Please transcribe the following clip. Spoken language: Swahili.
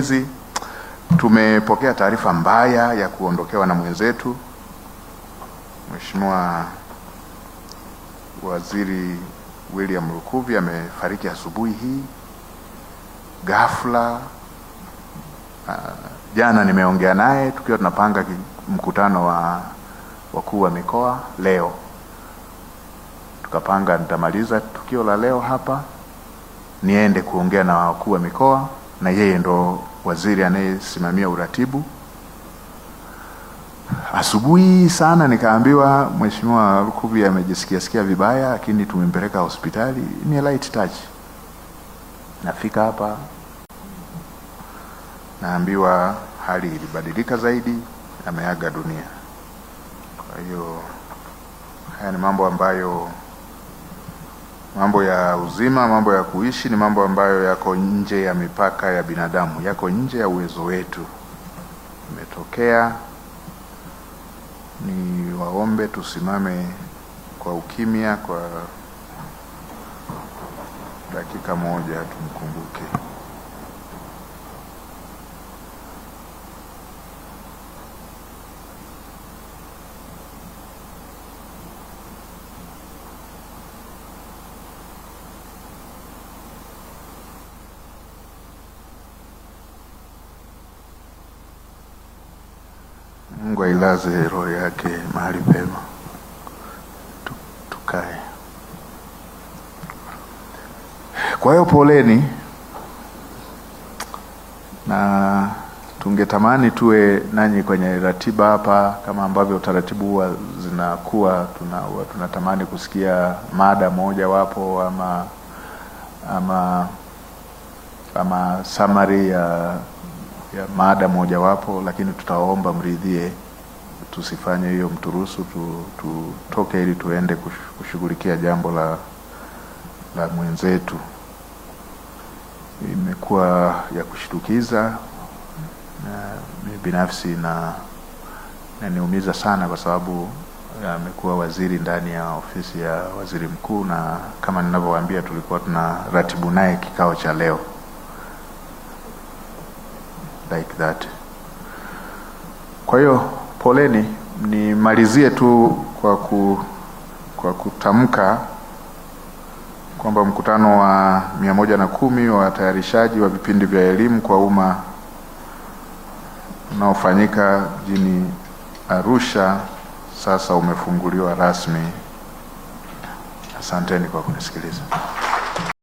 Hizi tumepokea taarifa mbaya ya kuondokewa na mwenzetu Mheshimiwa Waziri William Lukuvi. Amefariki asubuhi hii ghafla. Jana nimeongea naye tukiwa tunapanga mkutano wa wakuu wa mikoa leo, tukapanga nitamaliza tukio la leo hapa niende kuongea na wakuu wa mikoa, na yeye ndo waziri anayesimamia uratibu. Asubuhi sana nikaambiwa Mheshimiwa Lukuvi amejisikia vibaya, lakini tumempeleka hospitali. Ni light touch. Nafika hapa naambiwa hali ilibadilika zaidi, ameaga dunia. Kwa hiyo haya ni mambo ya uzima, mambo ya kuishi, ni mambo ambayo yako nje ya mipaka ya binadamu, yako nje ya uwezo wetu. Imetokea, ni waombe tusimame kwa ukimya kwa dakika moja tumkumbuke. Mungu ailaze roho yake mahali pema. Tukae. Kwa hiyo poleni, na tungetamani tuwe nanyi kwenye ratiba hapa kama ambavyo utaratibu huwa zinakuwa. Tunatamani kusikia mada moja wapo ama summary ya mada moja wapo, lakini tutaomba mridhie tusifanye hiyo, mturuhusu tutoke ili tuende kushughulikia jambo la mwenzetu. Imekuwa ya kushtukiza na binafsi na niumiza sana, kwa sababu amekuwa waziri ndani ya ofisi ya waziri mkuu, na kama ninavyowaambia tulikuwa tuna ratibu naye kikao cha leo like that. Kwa hiyo poleni. Nimalizie tu kwa kutamka kwamba mkutano wa 110 wa watayarishaji wa vipindi vya elimu kwa umma unaofanyika jijini Arusha sasa umefunguliwa rasmi. Asanteni kwa kunisikiliza.